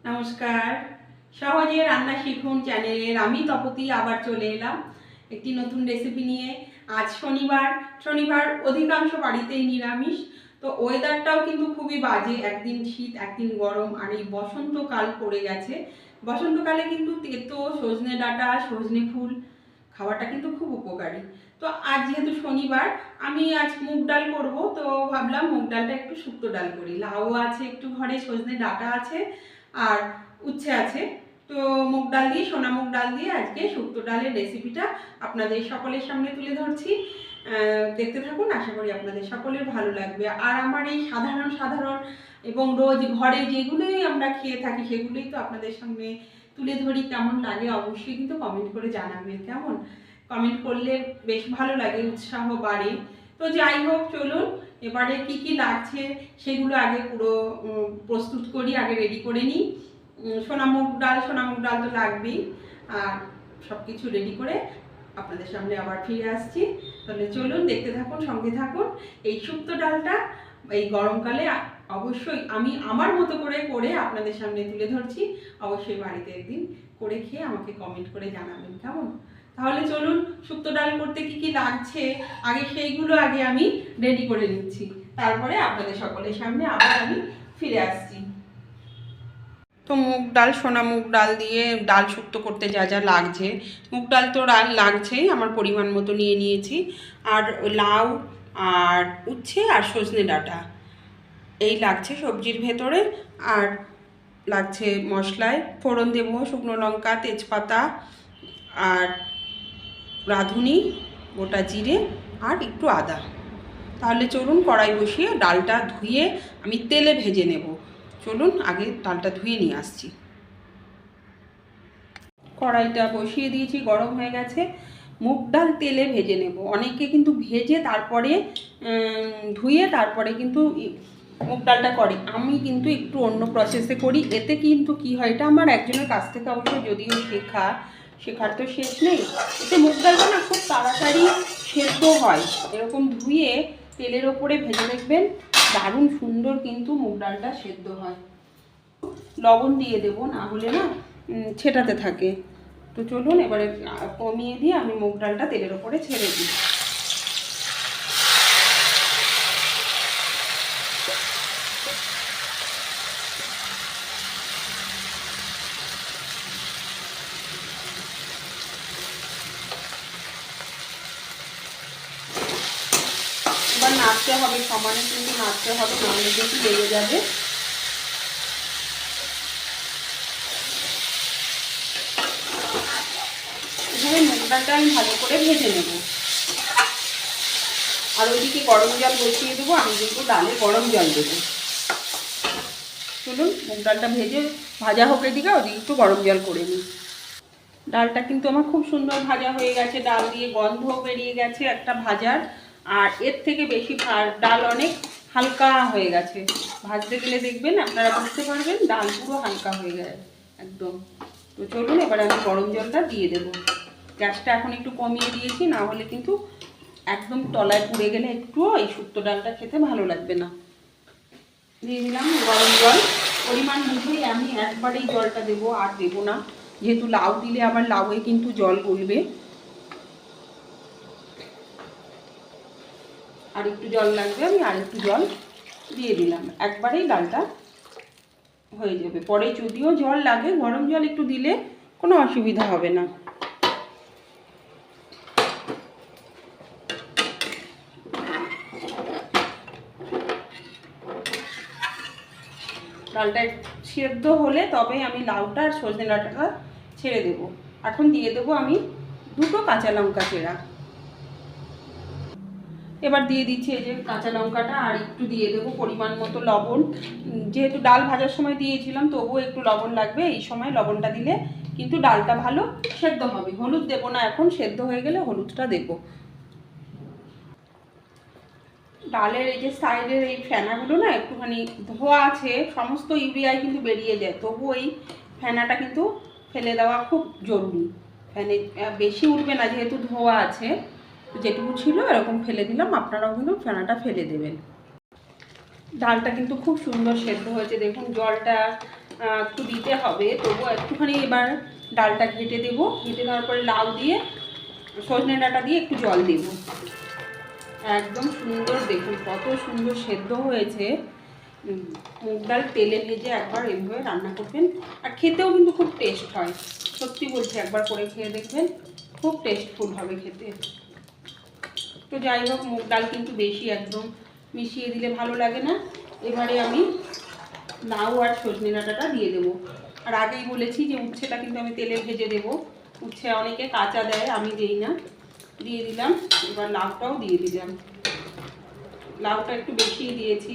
নমস্কার, সহজে রান্না শিখুন চ্যানেলের আমি তপতি আবার চলে এলাম একটি নতুন রেসিপি নিয়ে। আজ শনিবার অধিকাংশ বাড়িতেই নিরামিষ। তো ওয়েদারটাও কিন্তু খুবই বাজে, একদিন শীত একদিন গরম, আর এই বসন্তকাল পড়ে গেছে। বসন্তকালে কিন্তু তেঁতো সজনে ডাঁটা, সজনে ফুল খাওয়াটা কিন্তু খুব উপকারী। তো আজ যেহেতু শনিবার, আমি আজ মুগ ডাল করবো, তো ভাবলাম মুগ ডালটা একটু শুক্তো ডাল করি। লাউ আছে একটু ঘরে, সজনে ডাঁটা আছে, আর উচ্ছে আছে। তো মুগ ডাল দিয়ে, সোনা মুগ ডাল দিয়ে আজকে শুক্তো ডালের রেসিপিটা আপনাদের সকলের সামনে তুলে ধরছি। দেখতে থাকুন, আশা করি আপনাদের সকলের ভালো লাগবে। আর আমার এই সাধারণ এবং রোজ ঘরে যেগুলোই আমরা খেয়ে থাকি সেগুলোই তো আপনাদের সামনে তুলে ধরি। কেমন লাগে অবশ্যই কিন্তু কমেন্ট করে জানাবেন। কেমন কমেন্ট করলে বেশ ভালো লাগে, উৎসাহ বাড়ে। তো যাই হোক, চলুন এবারে কি কি লাগছে সেগুলো আগে পুরো প্রস্তুত করি, আগে রেডি করে নিই। সোনা মুগ ডাল তো লাগবেই। আর সব কিছু রেডি করে আপনাদের সামনে আবার ফিরে আসছি। তাহলে চলুন দেখতে থাকুন, সঙ্গে থাকুন। এই শুক্তো ডালটা এই গরমকালে অবশ্যই আমি আমার মতো করে আপনাদের সামনে তুলে ধরছি। অবশ্যই বাড়িতে একদিন করে খেয়ে আমাকে কমেন্ট করে জানাবেন। কেমন? তাহলে চলুন, শুক্তো ডাল করতে কি কি লাগছে আগে সেইগুলো আমি রেডি করে নিচ্ছি, তারপরে আপনাদের সকলের সামনে আবার আমি ফিরে আসছি। তো মুগ ডাল, সোনা মুগ ডাল দিয়ে ডাল শুক্তো করতে যা যা লাগছে, মুগ ডাল তো লাগছেই, আমার পরিমাণ মতো নিয়ে নিয়েছি। আর লাউ আর উচ্ছে আর সজনে ডাঁটা এই লাগছে সবজির ভেতরে। আর লাগছে মশলায় ফোড়ন দেব শুকনো লঙ্কা, তেজপাতা আর রাঁধুনি, গোটা জিরে আর একটু আদা। তাহলে চলুন কড়াই বসিয়ে ডালটা ধুয়ে আমি তেলে ভেজে নেব। চলুন আগে ডালটা ধুয়ে নিয়ে আসছি। কড়াইটা বসিয়ে দিয়েছি, গরম হয়ে গেছে। মুগ ডাল তেলে ভেজে নেব। অনেকে কিন্তু ভেজে তারপরে ধুয়ে তারপরে কিন্তু মুগ ডালটা করে, আমি কিন্তু একটু অন্য প্রসেসে করি। এতে কিন্তু কি হয়, এটা আমার একজনের কাছ থেকে অবশ্য যদিও শেখার তো শেষ নেই। এতে মুগ ডালটা না খুব তাড়াতাড়ি সেদ্ধ হয়। এরকম ধুয়ে তেলের ওপরে ভেজে দেখবেন, দারুণ সুন্দর কিন্তু মুগ ডালটা সেদ্ধ হয়। লবণ দিয়ে দেবো, না হলে না ছেটাতে থাকে। তো চলুন এবারে কমিয়ে দিয়ে আমি মুগ ডালটা তেলের ওপরে ছেড়ে দিই। এবার নাড়তে হবে, সমানে কিন্তু নাড়তে হবে, নাহলে কিন্তু লেগে যাবে। এভাবে মুগ ডালটা আমি ভালো করে ভেজে নেব। আর ওইদিকে গরম জল বসিয়ে দেবো, আমি কিন্তু ডালে গরম জল দেবো। চলুন মুগ ডালটা ভাজা হোক, এদিকে ওদিকে একটু গরম জল করে নিই। ডালটা কিন্তু আমার খুব সুন্দর ভাজা হয়ে গেছে, ডাল দিয়ে গন্ধ বেরিয়ে গেছে একটা ভাজার। আর এর থেকে বেশি ডাল অনেক হালকা হয়ে গেছে। ভাজতে গেলে দেখবেন, আপনারা বুঝতে পারবেন ডাল পুরো হালকা হয়ে গেছে একদম। তো চলুন এবার আমি গরম জলটা দিয়ে দেবো। গ্যাসটা এখন একটু কমিয়ে দিয়েছি, না হলে কিন্তু একদম তলায় পুড়ে গেলে একটুও এই শুক্তো ডালটা খেতে ভালো লাগবে না। দিয়ে দিলাম গরম জল। পরিমাণ বুঝেই আমি একবারেই জলটা দেবো, আর দেবো না, যেহেতু লাউ দিলে আবার লাউয়ে কিন্তু জল গলবে। আর একটু জল লাগবে, আমি আর একটু জল দিয়ে দিলাম। একবারেই ডালটা হয়ে যাবে। পরে যদিও জল লাগে, গরম জল একটু দিলে কোনো অসুবিধা হবে না। ডালটা সেদ্ধ হলে তবে আমি লাউটা আর সজনে ডাঁটাটা ছেড়ে দেবো। এখন দিয়ে দেবো আমি 2টো কাঁচা লঙ্কা চেরা। এবার দিয়ে দিচ্ছি এই যে কাঁচা লঙ্কাটা, আর একটু দিয়ে দেবো পরিমাণ মতো লবণ। যেহেতু ডাল ভাজার সময় দিয়েছিলাম, তবুও একটু লবণ লাগবে। এই সময় লবণটা দিলে কিন্তু ডালটা ভালো সেদ্ধ হবে। হলুদ দেবো না এখন, সেদ্ধ হয়ে গেলে হলুদটা দেবো। ডালের এই যে সাইডের এই ফেনাগুলো না একটুখানি ধোয়া আছে, সমস্ত ইউরিয়ায় কিন্তু বেরিয়ে যায়, তবু এই ফেনাটা কিন্তু ফেলে দেওয়া খুব জরুরি। ফ্যানে বেশি উঠবে না, যেহেতু ধোয়া আছে। যেটুকু ছিল এরকম ফেলে দিলাম, আপনারাও কিন্তু ফেনাটা ফেলে দেবেন। ডালটা কিন্তু খুব সুন্দর সেদ্ধ হয়েছে, দেখুন জলটা একটু দিতে হবে, তবুও একটুখানি এবার ডালটা ঘেটে দেবো। ঘেটে দেওয়ার পরে লাউ দিয়ে সজনে ডাঁটা দিয়ে একটু জল দেবো। একদম সুন্দর, দেখুন কত সুন্দর সেদ্ধ হয়েছে। মুগ ডাল তেলে ভেজে একবার এভাবে রান্না করবেন, আর খেতেও কিন্তু খুব টেস্ট হয়। সত্যি বলছি, একবার করে খেয়ে দেখবেন, খুব টেস্টফুল হবে খেতে। তো যাই হোক, মুগ ডাল কিন্তু বেশি একদম মিশিয়ে দিলে ভালো লাগে না। এবারে আমি লাউ আর সজনে ডাঁটাটা দিয়ে দেবো। আর আগেই বলেছি যে উচ্ছেটা কিন্তু আমি তেলে ভেজে দেবো। উচ্ছে অনেকে কাঁচা দেয়, আমি দিই না। দিয়ে দিলাম। এবার লাউটাও দিয়ে দিলাম। লাউটা একটু বেশিই দিয়েছি,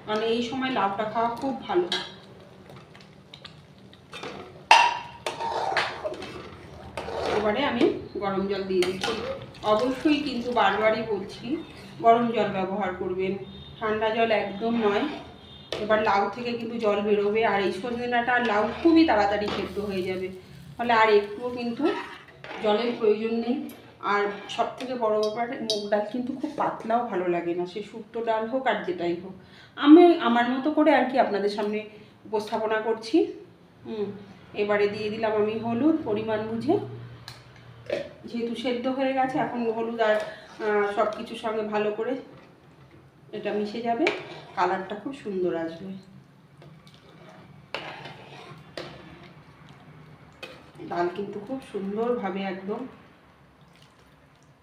কারণ এই সময় লাউটা খাওয়া খুব ভালো। এবারে আমি গরম জল দিয়ে দিচ্ছি। অবশ্যই কিন্তু বারবারই বলছি, গরম জল ব্যবহার করবেন, ঠান্ডা জল একদম নয়। এবার লাউ থেকে কিন্তু জল বেরোবে, আর এই সজনে ডাঁটা আর লাউ খুবই তাড়াতাড়ি সেদ্ধ হয়ে যাবে, ফলে আর একটুও কিন্তু জলের প্রয়োজন নেই। আর সব থেকে বড় ব্যাপার, মুগ ডাল কিন্তু খুব পাতলাও ভালো লাগে না, সে শুক্তো ডাল হোক আর যেটাই হোক। আমি আমার মতো করে আর কি আপনাদের সামনে উপস্থাপনা করছি। এবারে দিয়ে দিলাম আমি হলুদ পরিমাণ বুঝে, যেহেতু সেদ্ধ হয়ে গেছে। এখন হলুদ আর সব কিছুর সঙ্গে ভালো করে এটা মিশে যাবে, কালারটা খুব সুন্দর আসবে। ডাল কিন্তু খুব সুন্দরভাবে একদম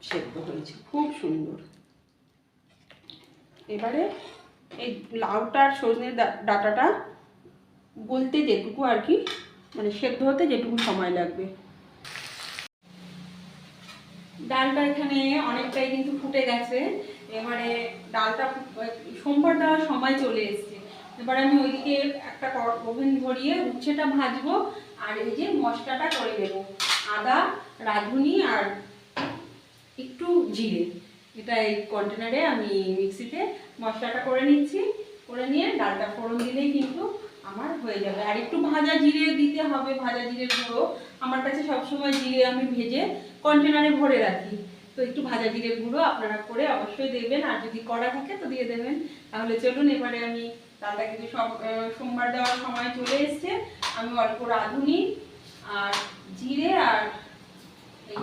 সেদ্ধ হয়েছে, খুব সুন্দর। এবারে এই লাউটার সজনে ডাঁটাটা গলতে যেটুকু আর কি, মানে সেদ্ধ হতে যেটুকু সময় লাগবে। ডালটা এখানে অনেকটাই কিন্তু ফুটে গেছে। এবারে ডালটা সোমবার দেওয়ার সময় চলে এসছে। এবার আমি ওইদিকে একটা ওভেন ধরিয়ে উচ্ছেটা ভাজবো, আর এই যে মশলাটা করে দেবো। আদা, রাঁধুনি আর একটু জিরে, এটা এই কন্টেনারে আমি মিক্সিতে মশলাটা করে নিচ্ছি। করে নিয়ে ডালটা ফোড়ন দিলেই কিন্তু আমার হয়ে যাবে। আর একটু ভাজা জিরে দিতে হবে, ভাজা জিরের গুঁড়ো। আমার কাছে সবসময় জিরে আমি ভেজে কন্টেনারে ভরে রাখি, তো একটু ভাজা জিরের গুঁড়ো আপনারা করে অবশ্যই দেবেন, আর যদি কড়া থাকে তো দিয়ে দেবেন। তাহলে চলুন, এবারে আমি ডালটা কিন্তু সব সোমবার দেওয়ার সময় চলে এসছে। আমি অল্প রাঁধুনি আর জিরে আর এই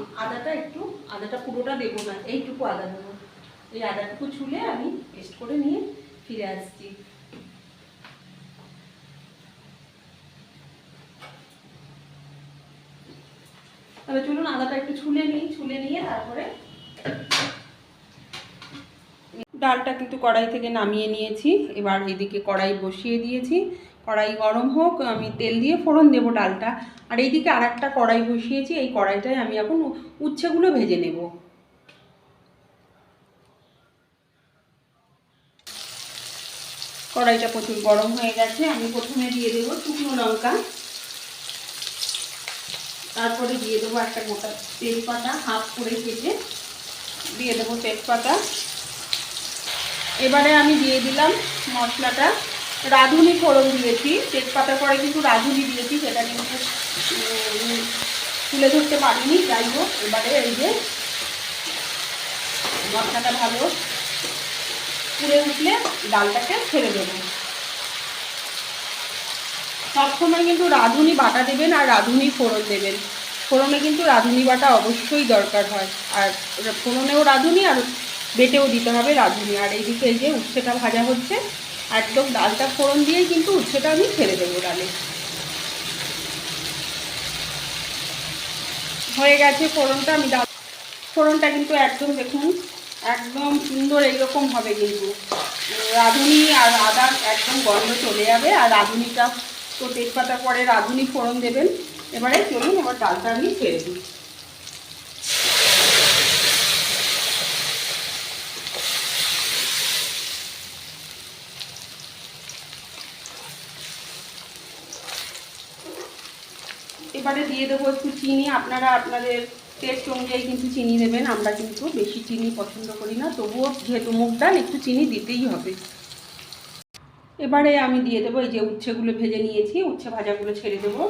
আদাটা পুরোটা দেবো না, এইটুকু আদা দেবো। এই আদাটুকু ছুলে আমি পেস্ট করে নিয়ে ফিরে আসছি। তবে চলুন আদাটা একটু ছুলে নিয়ে তারপরে ডালটা কিন্তু কড়াই থেকে নামিয়ে নিয়েছি। এবার এদিকে কড়াই বসিয়ে দিয়েছি, কড়াই গরম হোক, আমি তেল দিয়ে ফোড়ন দেবো ডালটা। আর এইদিকে আর একটা কড়াই বসিয়েছি, এই কড়াইটায় আমি এখন উচ্ছেগুলো ভেজে নেব। কড়াইটা প্রচুর গরম হয়ে গেছে। আমি প্রথমে দিয়ে দেবো শুকনো লঙ্কা, তারপরে দিয়ে দেবো একটা গোটা তেজপাতা হাফ করে কেটে দিয়ে দেবো তেজপাতা। এবারে আমি দিয়ে দিলাম মশলাটা, রাঁধুনি ফোড়ন দিয়েছি, তেজপাতার পরে কিন্তু রাঁধুনি দিয়েছি, সেটা কিন্তু তুলে ধরতে পারিনি। যাই হোক, এবারে এই যে মশলাটা ভালো পুড়ে উঠলে ডালটাকে ছেড়ে দেবো। সবসময় কিন্তু রাঁধুনি বাটা দেবেন আর রাঁধুনি ফোড়ন দেবেন। ফোড়নে কিন্তু রাঁধুনি বাটা অবশ্যই দরকার হয়, আর ফোড়নেও রাঁধুনি আর বেটেও দিতে হবে রাঁধুনি। আর এইদিকে এই যে উচ্ছেটা ভাজা হচ্ছে, একদম ডালটা ফোড়ন দিয়েই কিন্তু উচ্ছেটা আমি ছেড়ে দেবো ডালে। হয়ে গেছে ফোড়নটা, আমি ডাল ফোড়নটা কিন্তু একদম দেখুন একদম সুন্দর এইরকম হবে, কিন্তু রাঁধুনি আর আদার একদম গন্ধ চলে যাবে। আর রাঁধুনিটা তো তেজপাতার পরে রাঁধুনি ফোড়ন দেবেন। এবারে চলুন, এবার ডালটা আমি ছেড়ে দিই। এবারে দিয়ে দেবো একটু চিনি, আপনারা আপনাদের টেস্ট অনুযায়ী কিন্তু চিনি দেবেন। আমরা কিন্তু বেশি চিনি পছন্দ করি না, তবুও যেহেতু মুগ ডাল একটু চিনি দিতেই হবে। এবারে আমি দিয়ে দেবো এই যে উচ্ছেগুলো ভেজে নিয়েছি, উচ্ছে ভাজাগুলো ছেড়ে দেবো।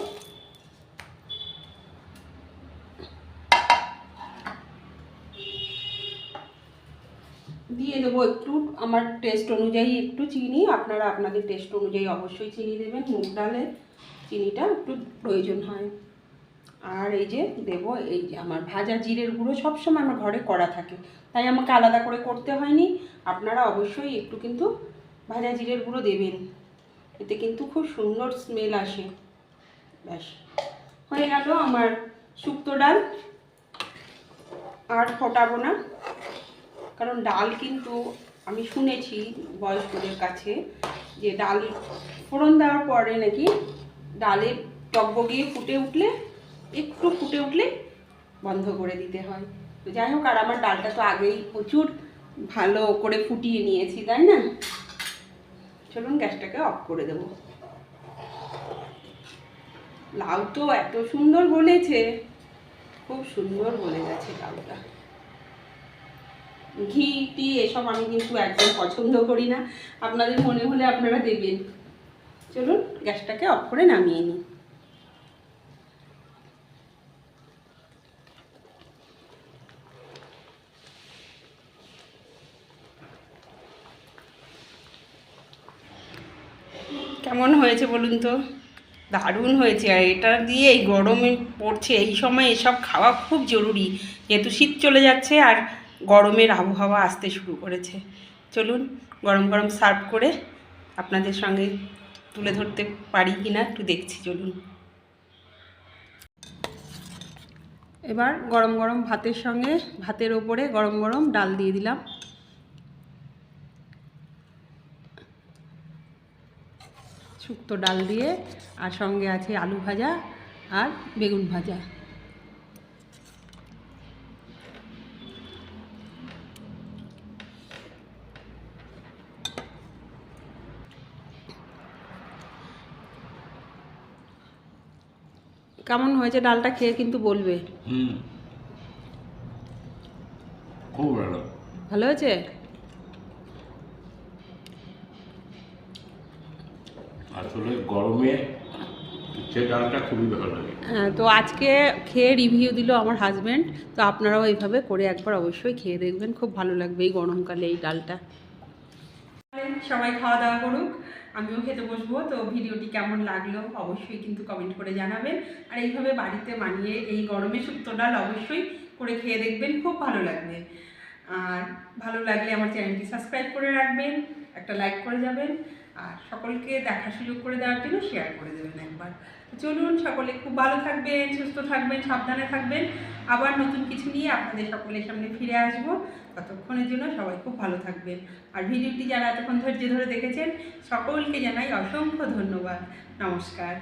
দিয়ে দেবো একটু আমার টেস্ট অনুযায়ী একটু চিনি, আপনারা আপনাদের টেস্ট অনুযায়ী অবশ্যই চিনি দেবেন। মুগ ডালে চিনিটা একটু প্রয়োজন হয়। আর এই যে দেবো এই যে আমার ভাজা জিরের গুঁড়ো, সবসময় আমার ঘরে করা থাকে, তাই আমাকে আলাদা করে করতে হয়নি। আপনারা অবশ্যই একটু কিন্তু ভাজা জিরের গুঁড়ো দেবেন, এতে কিন্তু খুব সুন্দর স্মেল আসে। ব্যাস হয়ে গেল আমার শুক্তো ডাল। আর ফোটাবো না, কারণ ডাল কিন্তু আমি শুনেছি বয়স্কদের কাছে যে ডাল ফোড়ন দেওয়ার পরে নাকি ডালে টকবগিয়ে একটু ফুটে উঠলে বন্ধ করে দিতে হয়। তো যাই হোক, আর আমার ডালটা তো আগেই প্রচুর ভালো করে ফুটিয়ে নিয়েছি, তাই না? চলুন গ্যাসটাকে অফ করে দেব। লাউ তো এত সুন্দর বলেছে, খুব সুন্দর বলে গেছে লাউটা। ঘি টি এসব আমি কিন্তু একদম পছন্দ করি না, আপনাদের মনে হলে আপনারা দেবেন। চলুন গ্যাসটাকে অফ করে নামিয়ে নিই। কেমন হয়েছে বলুন তো? দারুণ হয়েছে। আর এটা দিয়ে এই গরমে পড়ছে, এই সময় এসব খাওয়া খুব জরুরি, যেহেতু শীত চলে যাচ্ছে আর গরমের আবহাওয়া আসতে শুরু করেছে। চলুন গরম গরম সার্ভ করে আপনাদের সঙ্গে তুলে ধরতে পারি কি না একটু দেখছি। চলুন এবার গরম গরম ভাতের সঙ্গে, ভাতের ওপরে গরম গরম ডাল দিয়ে দিলাম। শুক্তো ডাল দিয়ে, আর সঙ্গে আছে আলু ভাজা আর বেগুন ভাজা। কেমন হয়েছে ডালটা খেয়ে কিন্তু বলবে। খুব ভালো। ভালো হয়েছে? আসলে গরমে সে ডালটা খুবই ভালো লাগে। হ্যাঁ, তো আজকে খেয়ে রিভিউ দিল আমার হাজব্যান্ড, তো আপনারাও এইভাবে করে একবার অবশ্যই খেয়ে দেখবেন, খুব ভালো লাগবে এই গরমকালে এই ডালটা। সবাই খাওয়া দাওয়া করুক, আমিও খেতে বসবো। তো ভিডিওটি কেমন লাগলো অবশ্যই কিন্তু কমেন্ট করে জানাবেন, আর এইভাবে বাড়িতে বানিয়ে এই গরমে শুক্তো ডাল অবশ্যই করে খেয়ে দেখবেন, খুব ভালো লাগবে। আর ভালো লাগলে আমার চ্যানেলটি সাবস্ক্রাইব করে রাখবেন, একটা লাইক করে যাবেন, আর সকলকে দেখার সুযোগ করে দেওয়ার জন্য শেয়ার করে দেবেন একবার। চলুন সকলে খুব ভালো থাকবেন, সুস্থ থাকবেন, সাবধানে থাকবেন। আবার নতুন কিছু নিয়ে আপনাদের সকলের সামনে ফিরে আসবো। ততক্ষণের জন্য সবাই খুব ভালো থাকবেন। আর ভিডিওটি যারা এতক্ষণ ধৈর্য ধরে দেখেছেন সকলকে জানাই অসংখ্য ধন্যবাদ। নমস্কার।